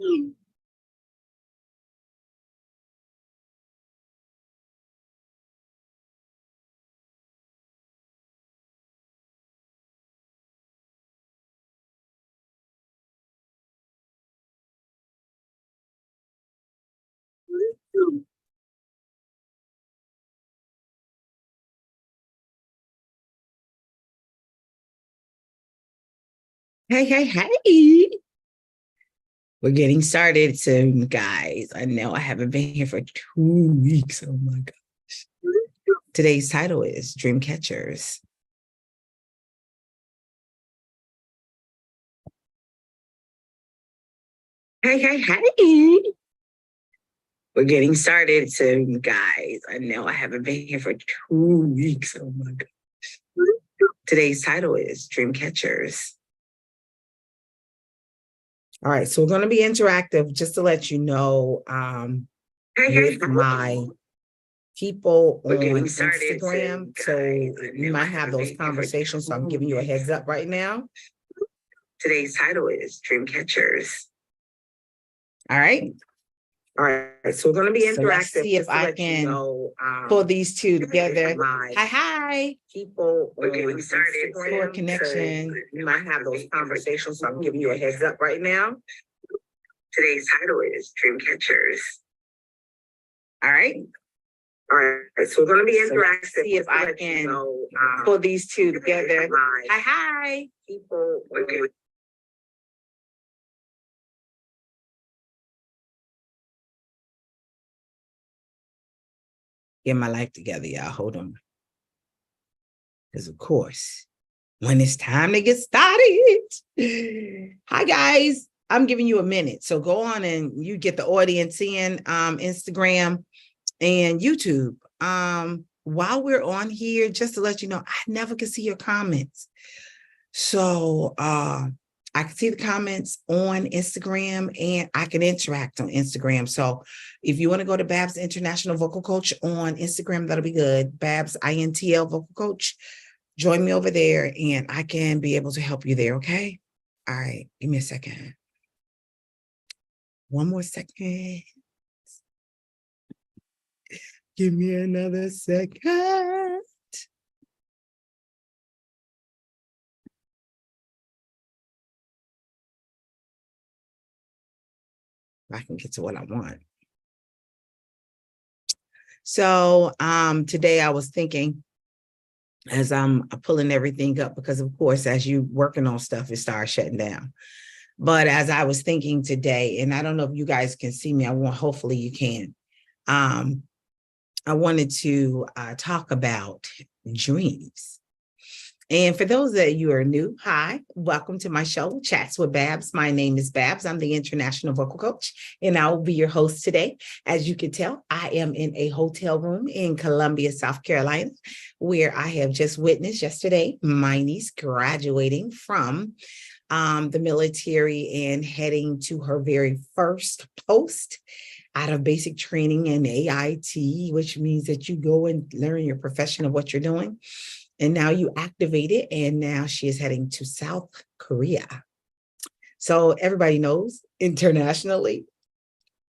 Hey, hey, hey. We're getting started soon, guys. I know I haven't been here for 2 weeks. Oh my gosh. Today's title is Dream Catchers. Hey, hey, hey. We're getting started soon, guys. I know I haven't been here for 2 weeks. Oh my gosh. Today's title is Dream Catchers. All right, so we're going to be interactive just to let you know with my people on Instagram. So we might have those conversations. So I'm giving you a heads up right now. Today's title is Dream Catchers. All right. All right. So we're going to be interactive. So let's see if I can pull these two together. Hi. People are getting started for connection. So we might have those conversations. So I'm giving you a heads up right now. Today's title is Dream Catchers. All right. All right, so we're going to be interactive. So see if I can pull these two together. Hi. People. Okay. Get my life together, y'all. Hold on. Because, of course, when it's time to get started. Hi, guys. I'm giving you a minute. So go on and you get the audience in Instagram and YouTube. While we're on here, just to let you know, I never can see your comments. So I can see the comments on Instagram and I can interact on Instagram. So if you want to go to Babs International Vocal Coach on Instagram, that'll be good. Babs INTL Vocal Coach. Join me over there and I can be able to help you there. Okay. All right. Give me a second. One more second. Give me another second. I can get to what I want. So today I was thinking, as I'm pulling everything up, because of course, as you working on stuff, it starts shutting down. But as I was thinking today, and I don't know if you guys can see me, hopefully you can. I wanted to talk about dreams. And for those that you are new, hi, welcome to my show, Chats with Babs. My name is Babs. I'm the International Vocal Coach, and I will be your host today. As you can tell, I am in a hotel room in Columbia, South Carolina, where I have just witnessed yesterday my niece graduating from the military and heading to her very first post out of basic training in AIT, which means that you go and learn your profession of what you're doing. And now you activate it, and now she is heading to South Korea. So everybody knows internationally,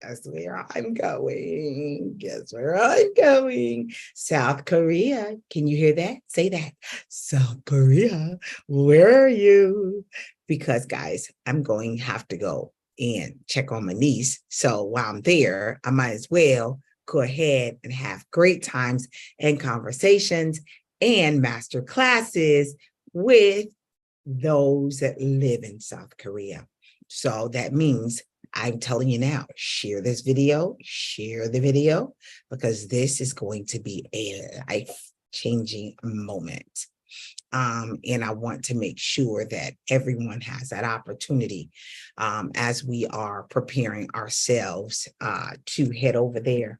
that's where I'm going. Guess where I'm going? South Korea. Can you hear that? Say that. South Korea, where are you? Because, guys, I'm going to have to go and check on my niece. So while I'm there, I might as well go ahead and have great times and conversations and master classes with those that live in South Korea. So that means I'm telling you now, share this video, share the video, because this is going to be a life-changing moment. And I want to make sure that everyone has that opportunity as we are preparing ourselves to head over there.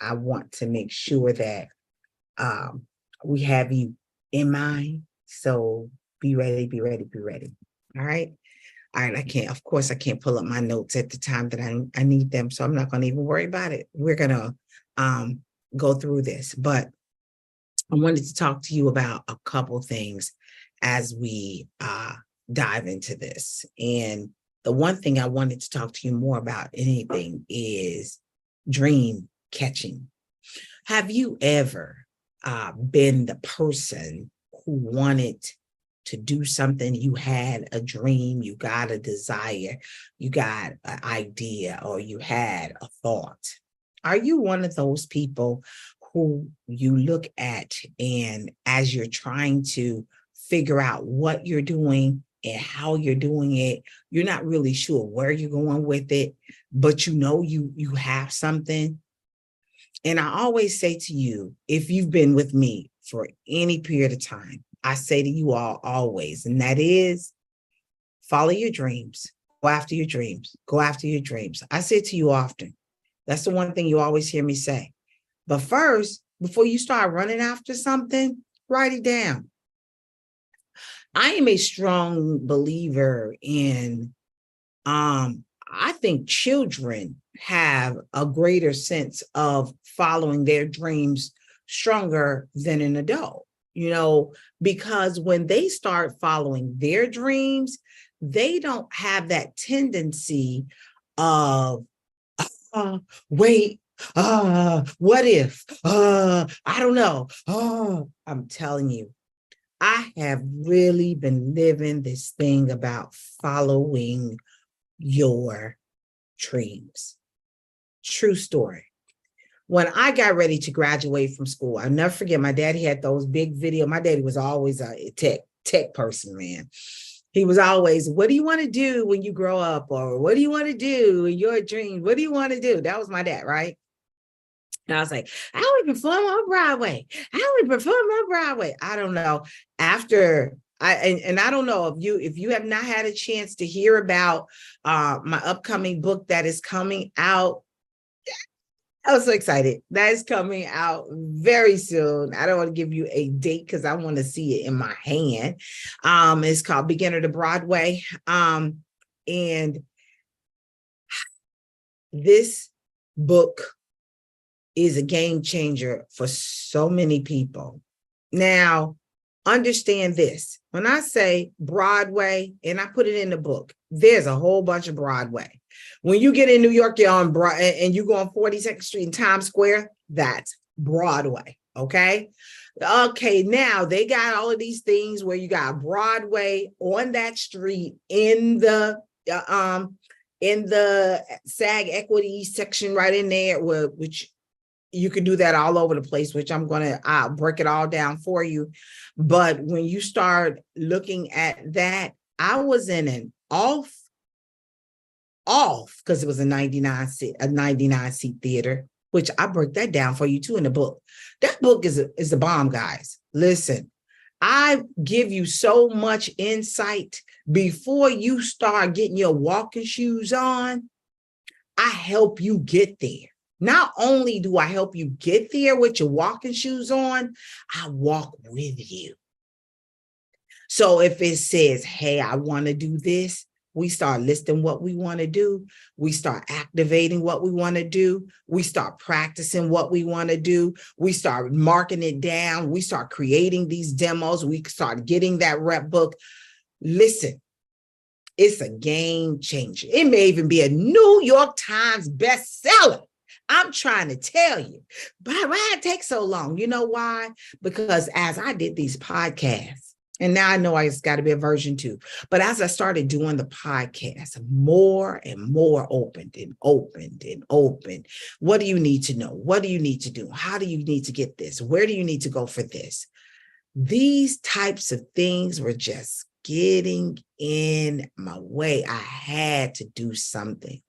I want to make sure that we have you in mind. So be ready, be ready, be ready. All right. All right. Of course, I can't pull up my notes at the time that I need them. So I'm not going to even worry about it. We're going to go through this. But I wanted to talk to you about a couple things as we dive into this. And the one thing I wanted to talk to you more about anything is dream catching. Have you ever been the person who wanted to do something? You had a dream, you got a desire, you got an idea, or you had a thought. Are you one of those people who you look at, and as you're trying to figure out what you're doing and how you're doing it, you're not really sure where you're going with it, but you know you have something? And I always say to you, if you've been with me for any period of time, I say to you all always, and that is follow your dreams, go after your dreams, go after your dreams. I say it to you often. That's the one thing you always hear me say. But first, before you start running after something, write it down. I am a strong believer in, I think children have a greater sense of following their dreams stronger than an adult, because when they start following their dreams, they don't have that tendency of, wait, what if, I don't know. I'm telling you, I have really been living this thing about following your dreams. True story. When I got ready to graduate from school, I'll never forget, my daddy had those big video. My daddy was always a tech person, man. He was always, what do you want to do when you grow up? Or what do you want to do in your dreams? What do you want to do? That was my dad, right? And I was like, I want to perform on Broadway. I want to perform on Broadway. I don't know. After I don't know if you have not had a chance to hear about my upcoming book that is coming out. I was so excited. That is coming out very soon. I don't want to give you a date because I want to see it in my hand. It's called Beginner to Broadway. And this book is a game changer for so many people. Now, understand this. When I say Broadway, and I put it in the book, there's a whole bunch of Broadway. When you get in New York, you're on and you go on 42nd Street in Times Square, that's Broadway, okay? Okay, now they got all of these things where you got Broadway on that street in the SAG equity section right in there, which you can do that all over the place, which I'll break it all down for you. But when you start looking at that, I was in an off, because it was a 99 seat theater, which I break that down for you too in the book. That book is a bomb, guys. Listen, I give you so much insight before you start getting your walking shoes on. I help you get there. Not only do I help you get there with your walking shoes on, I walk with you. So if it says, hey, I want to do this, we start listing what we want to do. We start activating what we want to do. We start practicing what we want to do. We start marking it down. We start creating these demos. We start getting that rep book. Listen, it's a game changer. It may even be a New York Times bestseller. I'm trying to tell you. But why it takes so long? You know why? Because as I did these podcasts, and now I know it's got to be a version 2. But as I started doing the podcast, more and more opened. What do you need to know? What do you need to do? How do you need to get this? Where do you need to go for this? These types of things were just getting in my way. I had to do something.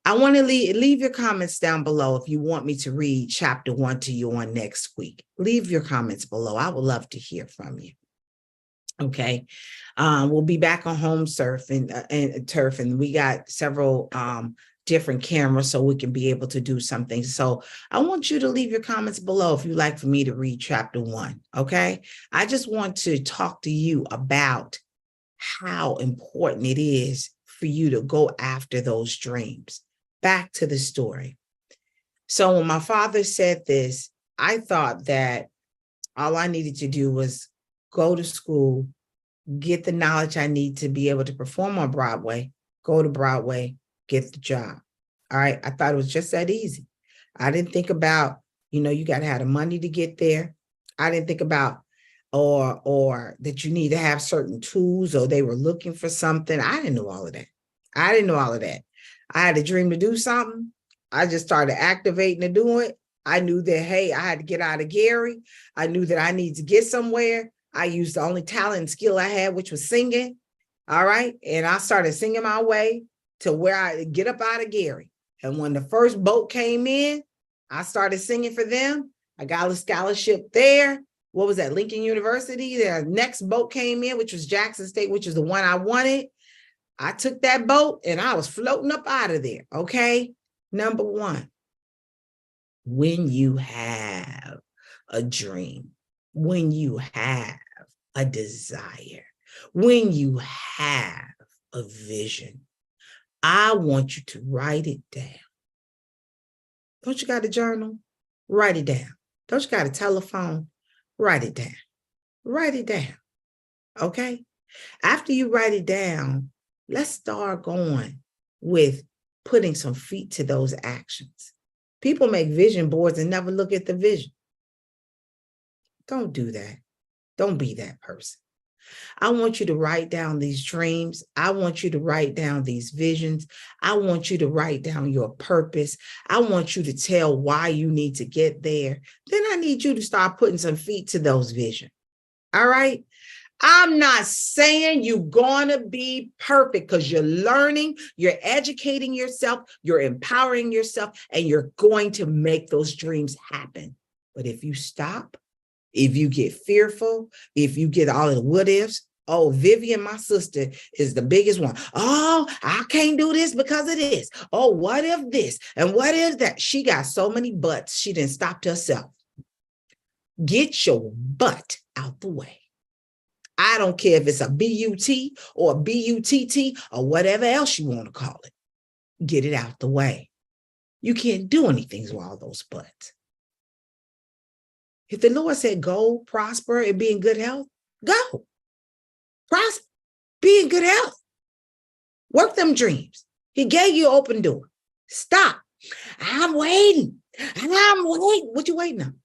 I want to leave your comments down below if you want me to read chapter 1 to you on next week. Leave your comments below. I would love to hear from you. Okay. We'll be back on home surf and turf, and we got several different cameras so we can be able to do something. So I want you to leave your comments below if you'd like for me to read chapter 1. Okay. I just want to talk to you about how important it is for you to go after those dreams. Back to the story. So when my father said this, I thought that all I needed to do was go to school, get the knowledge I need to be able to perform on Broadway, go to Broadway, get the job. All right. I thought it was just that easy. I didn't think about, you got to have the money to get there. I didn't think about or that you need to have certain tools or they were looking for something. I didn't know all of that. I had a dream to do something. I just started activating to do it. I knew that, hey, I had to get out of Gary. I knew that I need to get somewhere. I used the only talent and skill I had, which was singing. All right. And I started singing my way to where I get up out of Gary. And when the first boat came in, I started singing for them. I got a scholarship there. What was that? Lincoln University. The next boat came in, which was Jackson State, which is the one I wanted. I took that boat and I was floating up out of there. Okay. Number one, when you have a dream, when you have a desire, when you have a vision, I want you to write it down. Don't you got a journal? Write it down. Don't you got a telephone? Write it down. Write it down. Okay? After you write it down, let's start going with putting some feet to those actions. People make vision boards and never look at the vision. Don't do that. Don't be that person. I want you to write down these dreams. I want you to write down these visions. I want you to write down your purpose. I want you to tell why you need to get there. Then I need you to start putting some feet to those visions. All right? I'm not saying you're going to be perfect because you're learning, you're educating yourself, you're empowering yourself, and you're going to make those dreams happen. But if you stop, if you get fearful, if you get all of the what ifs, oh, Vivian, my sister, is the biggest one. Oh, I can't do this because of this. Oh, what if this? And what if that? She got so many buts, she didn't stop herself. Get your butt out the way. I don't care if it's a B-U-T or a B-U-T-T or whatever else you want to call it. Get it out the way. You can't do anything with all those butts. If the Lord said, go, prosper, and be in good health, go. Prosper, be in good health. Work them dreams. He gave you an open door. Stop. I'm waiting. What you waiting on?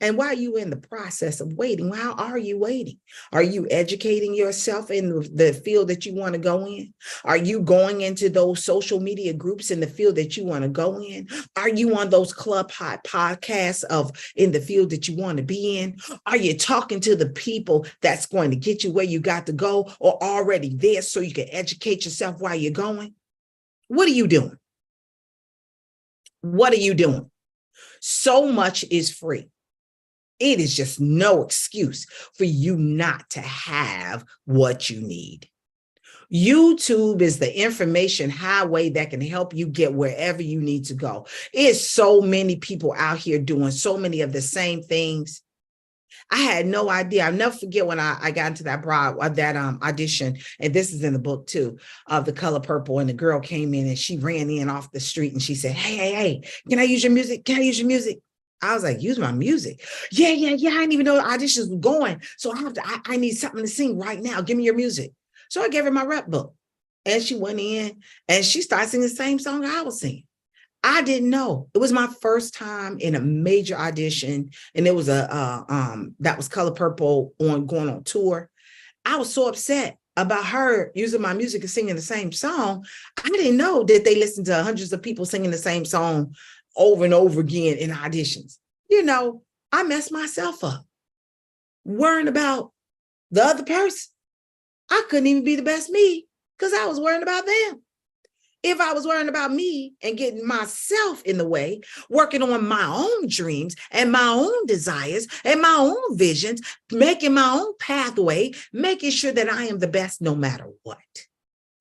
And while you in the process of waiting, how are you waiting? Are you educating yourself in the field that you want to go in? Are you going into those social media groups in the field that you want to go in? Are you on those club hot podcasts in the field that you want to be in? Are you talking to the people that's going to get you where you got to go or already there so you can educate yourself while you're going? What are you doing? What are you doing? So much is free. It is just no excuse for you not to have what you need. YouTube is the information highway that can help you get wherever you need to go. There's so many people out here doing so many of the same things. I had no idea. I'll never forget when I got into that audition, and this is in the book too, of The Color Purple, and the girl came in and she ran in off the street and she said, hey, can I use your music? Can I use your music? I was like, use my music. Yeah. I didn't even know the auditions were going. So I need something to sing right now. Give me your music. So I gave her my rap book. And she went in and she started singing the same song I was singing. I didn't know. It was my first time in a major audition. And it was that was Color Purple going on tour. I was so upset about her using my music and singing the same song. I didn't know that they listened to hundreds of people singing the same song over and over again in auditions. I messed myself up worrying about the other person. I couldn't even be the best me because I was worrying about them. If I was worrying about me and getting myself in the way, working on my own dreams and my own desires and my own visions, making my own pathway, making sure that I am the best no matter what.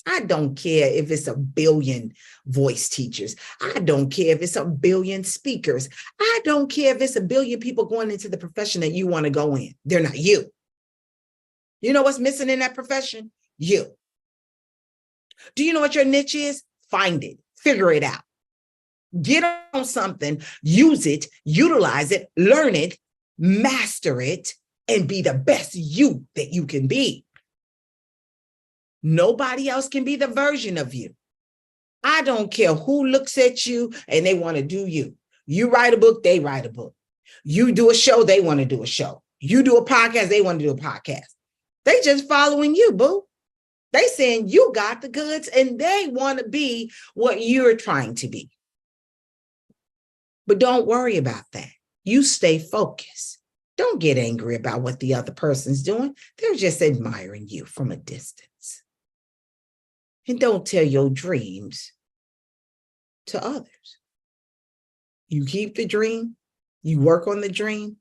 I don't care if it's 1 billion voice teachers. I don't care if it's 1 billion speakers. I don't care if it's 1 billion people going into the profession that you want to go in. They're not you. You know what's missing in that profession? You. Do you know what your niche is? Find it. Figure it out. Get on something, use it, utilize it, learn it, master it, and be the best you that you can be. Nobody else can be the version of you. I don't care who looks at you and they want to do you. You write a book, they write a book. You do a show, they want to do a show. You do a podcast, they want to do a podcast. They just following you, boo. They saying you got the goods and they want to be what you're trying to be. But don't worry about that. You stay focused. Don't get angry about what the other person's doing. They're just admiring you from a distance. And don't tell your dreams to others. You keep the dream, you work on the dream,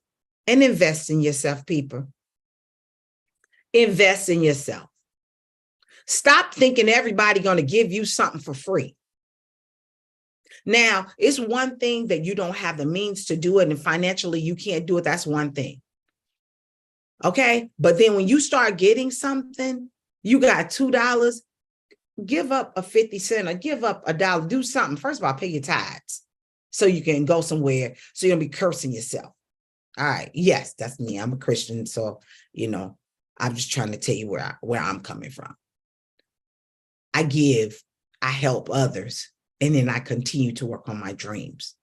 and invest in yourself, people. Invest in yourself. Stop thinking everybody's going to give you something for free. Now, it's one thing that you don't have the means to do it and financially you can't do it. That's one thing. Okay. But then when you start getting something, you got $2, give up a 50 cent or give up $1. Do something. First of all, pay your tithes so you can go somewhere. So you don't be cursing yourself. All right. Yes, that's me. I'm a Christian. So, I'm just trying to tell you where I'm coming from. I give, I help others, and then I continue to work on my dreams.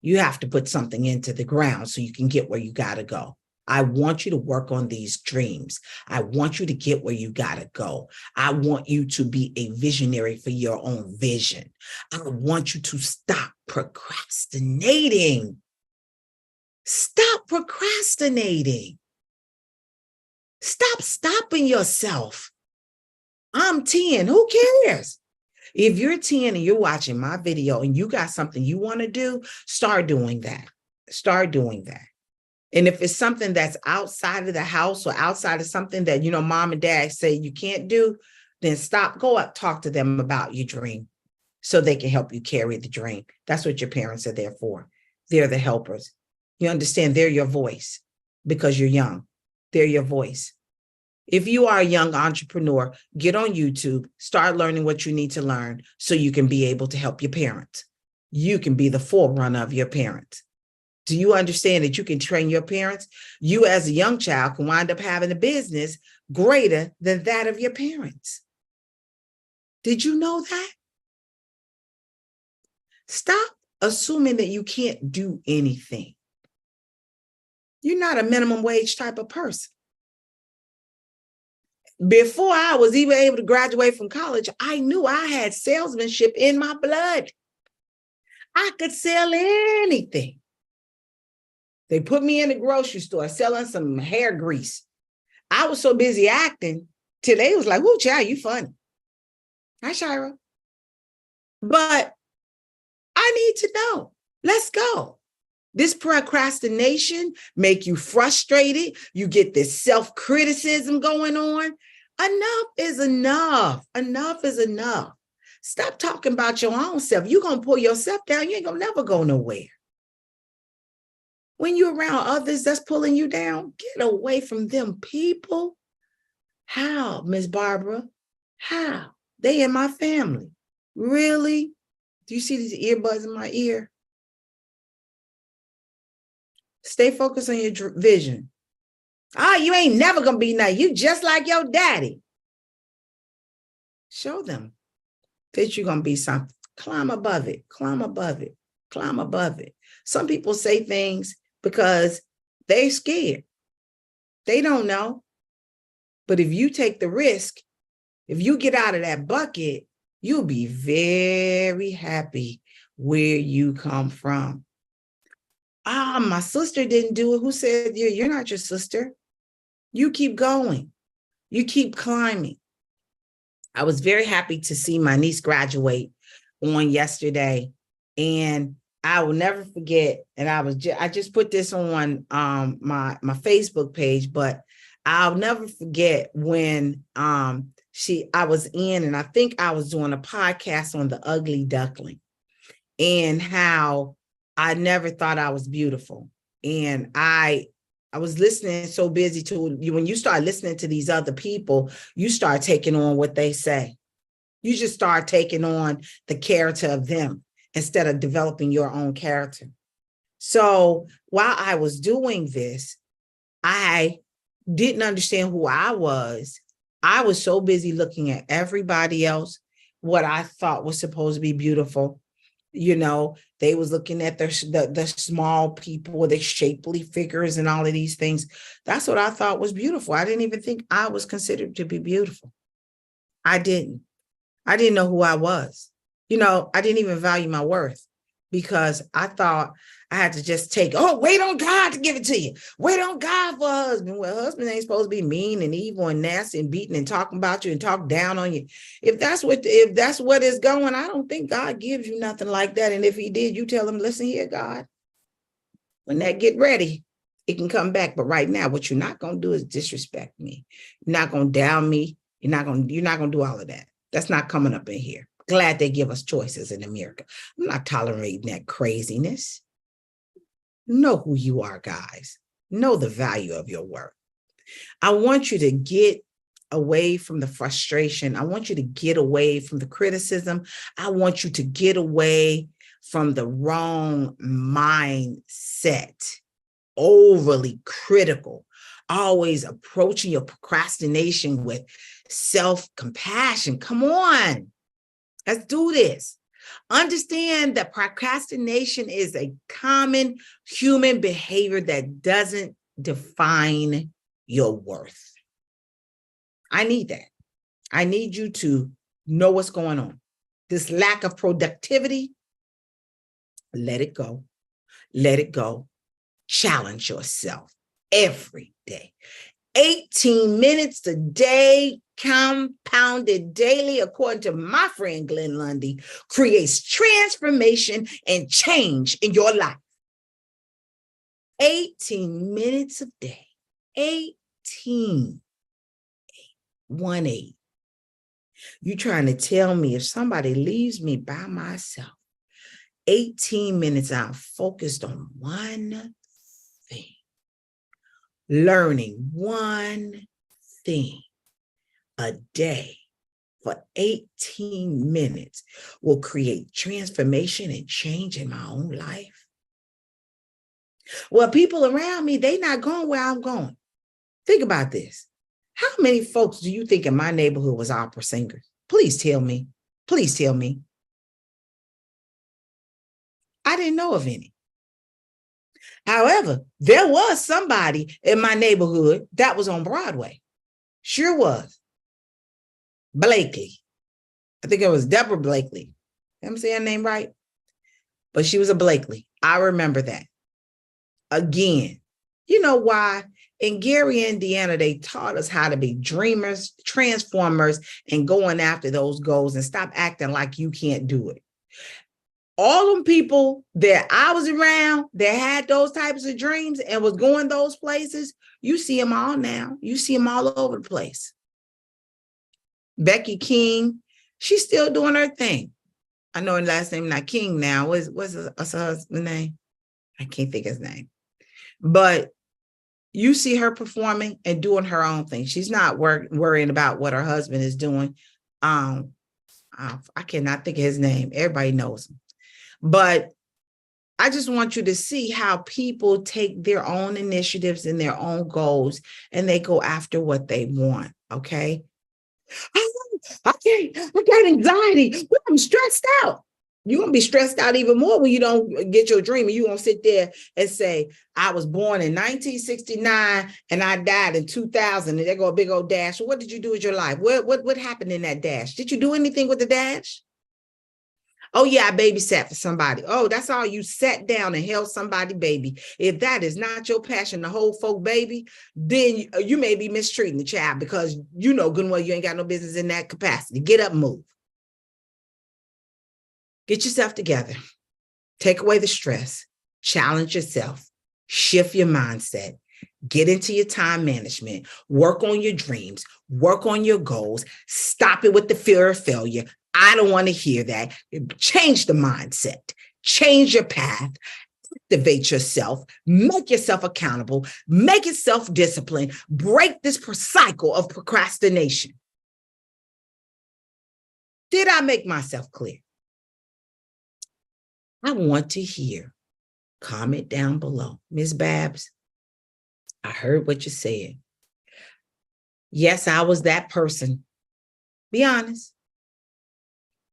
You have to put something into the ground so you can get where you got to go. I want you to work on these dreams. I want you to get where you got to go. I want you to be a visionary for your own vision. I want you to stop procrastinating. Stop procrastinating. Stop stopping yourself. I'm 10. Who cares? If you're 10 and you're watching my video and you got something you want to do, start doing that. Start doing that. And if it's something that's outside of the house or outside of something that, mom and dad say you can't do, then stop, go up, talk to them about your dream so they can help you carry the dream. That's what your parents are there for. They're the helpers. You understand? They're your voice because you're young. They're your voice. If you are a young entrepreneur, get on YouTube, start learning what you need to learn so you can be able to help your parents. You can be the forerunner of your parents. Do you understand that you can train your parents? You as a young child can wind up having a business greater than that of your parents. Did you know that? Stop assuming that you can't do anything. You're not a minimum wage type of person. Before I was even able to graduate from college, I knew I had salesmanship in my blood. I could sell anything. They put me in the grocery store selling some hair grease. I was so busy acting till they was like, "Woo, child, you funny." Hi, Shira. But I need to know. Let's go. This procrastination make you frustrated. You get this self-criticism going on. Enough is enough. Enough is enough. Stop talking about your own self. You're going to pull yourself down. You ain't going to never go nowhere. When you're around others that's pulling you down, get away from them people. How, Miss Barbara? How? They in my family. Really? Do you see these earbuds in my ear? Stay focused on your vision. You ain't never going to be nice. You just like your daddy. Show them that you're going to be something. Climb above it. Climb above it. Climb above it. Some people say things because they're scared. They don't know. But if you take the risk, if you get out of that bucket, you'll be very happy where you come from. My sister didn't do it. Who said you're not your sister? You keep going. You keep climbing. I was very happy to see my niece graduate on yesterday, and I will never forget. And I just put this on my Facebook page, but I'll never forget when I was in, and I think I was doing a podcast on the ugly duckling and how I never thought I was beautiful. And I was listening, so busy to you. When you start listening to these other people, you start taking on what they say. You just start taking on the character of them instead of developing your own character. So while I was doing this, I didn't understand who I was I was so busy looking at everybody else, what I thought was supposed to be beautiful. You know, they was looking at the small people, the shapely figures and all of these things. That's what I thought was beautiful. I didn't even think I was considered to be beautiful. I didn't. I didn't know who I was. You know, I didn't even value my worth because I thought I had to just take, oh, wait on God to give it to you. Wait on God for a husband. Well, a husband ain't supposed to be mean and evil and nasty and beating and talking about you and talk down on you. If that's what is going, I don't think God gives you nothing like that. And if he did, you tell him, listen here, God, when that get ready, it can come back. But right now, what you're not going to do is disrespect me. You're not going to down me. You're not going to do all of that. That's not coming up in here. Glad they give us choices in America. I'm not tolerating that craziness. Know who you are, guys. Know the value of your work. I want you to get away from the frustration. I want you to get away from the criticism. I want you to get away from the wrong mindset, overly critical, always approaching your procrastination with self-compassion. Come on, let's do this. Understand that procrastination is a common human behavior that doesn't define your worth. I need that. I need you to know what's going on. This lack of productivity, let it go. Let it go. Challenge yourself every day. 18 minutes a day, compounded daily, according to my friend Glenn Lundy, creates transformation and change in your life. 18 minutes a day. 18. 1-8. You trying to tell me if somebody leaves me by myself, 18 minutes, I'm focused on one thing, learning one thing a day for 18 minutes will create transformation and change in my own life. Well, people around me, they not going where I'm going. Think about this. How many folks do you think in my neighborhood was opera singers? Please tell me. Please tell me. I didn't know of any. However, there was somebody in my neighborhood that was on Broadway. Sure was. Blakely. I think it was Deborah Blakely. I'm saying her name right? But she was a Blakely. I remember that. Again, you know why? In Gary, Indiana, they taught us how to be dreamers, transformers, and going after those goals and stop acting like you can't do it. All them people that I was around that had those types of dreams and was going those places, you see them all now. You see them all over the place. Becky King, she's still doing her thing. I know her last name not King now. What's her husband's name? I can't think of his name. But you see her performing and doing her own thing. She's not worrying about what her husband is doing. I cannot think of his name. Everybody knows him. But I just want you to see how people take their own initiatives and their own goals and they go after what they want. Okay. I got anxiety. I'm stressed out. You're going to be stressed out even more when you don't get your dream. And you're going to sit there and say, I was born in 1969 and I died in 2000. And there go a big old dash. What did you do with your life? What happened in that dash? Did you do anything with the dash? Oh, yeah, I babysat for somebody. Oh, that's all you sat down and held somebody baby. If that is not your passion to hold folk baby, then you may be mistreating the child because you know good and well you ain't got no business in that capacity. Get up and move. Get yourself together. Take away the stress. Challenge yourself. Shift your mindset. Get into your time management. Work on your dreams. Work on your goals. Stop it with the fear of failure. I don't want to hear that. Change the mindset. Change your path. Activate yourself. Make yourself accountable. Make it self-discipline. Break this cycle of procrastination. Did I make myself clear? I want to hear. Comment down below. Ms. Babs, I heard what you said. Yes, I was that person. Be honest.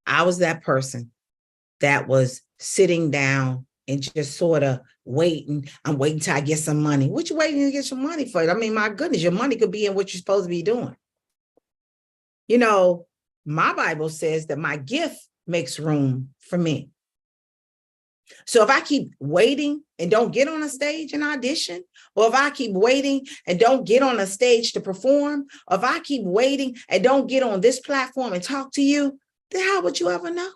I was that person that was sitting down and just sort of waiting. I'm waiting till I get some money. What you waiting to get some money for? I mean, my goodness, your money could be in what you're supposed to be doing. You know, my Bible says that my gift makes room for me. So if I keep waiting and don't get on a stage and audition, or if I keep waiting and don't get on a stage to perform, or if I keep waiting and don't get on this platform and talk to you, then how would you ever know?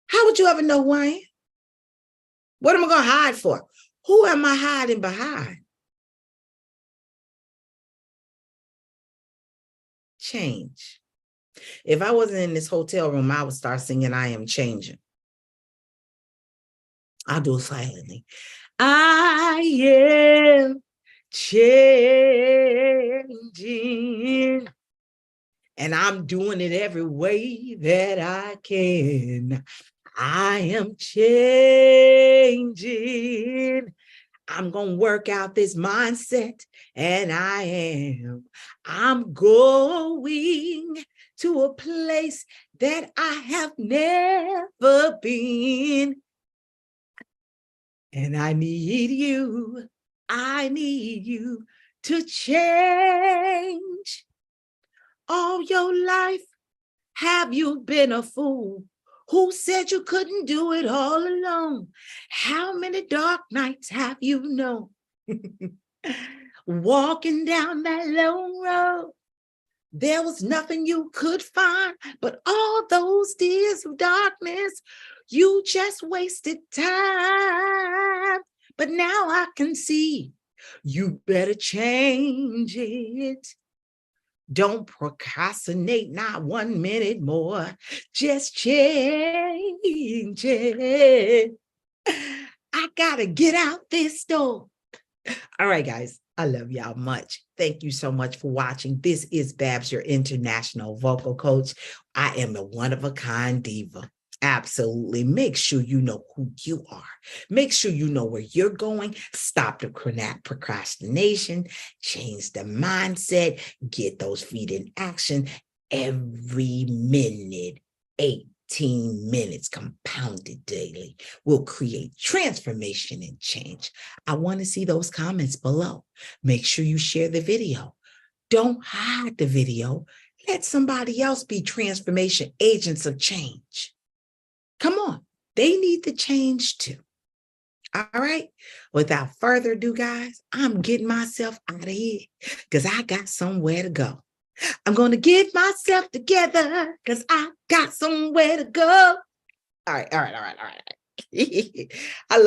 How would you ever know who I am? What am I going to hide for? Who am I hiding behind? Change. If I wasn't in this hotel room, I would start singing I Am Changing. I'll do it silently. I am changing. And I'm doing it every way that I can. I am changing. I'm going to work out this mindset, and I'm going to a place that I have never been. And I need you to change. All your life, have you been a fool? Who said you couldn't do it all alone? How many dark nights have you known? Walking down that long road, there was nothing you could find but all those tears of darkness. You just wasted time. But now I can see you better change it. Don't procrastinate not 1 minute more. Just change it. I gotta get out this door. All right, guys. I love y'all much. Thank you so much for watching. This is Babs, your international vocal coach. I am a one-of-a-kind diva. Absolutely. Make sure you know who you are. Make sure you know where you're going. Stop the procrastination. Change the mindset. Get those feet in action every minute. 18 minutes compounded daily will create transformation and change. I want to see those comments below. Make sure you share the video. Don't hide the video. Let somebody else be transformation agents of change. Come on. They need the change too. All right. Without further ado, guys, I'm getting myself out of here because I got somewhere to go. I'm going to get myself together because I got somewhere to go. All right. I love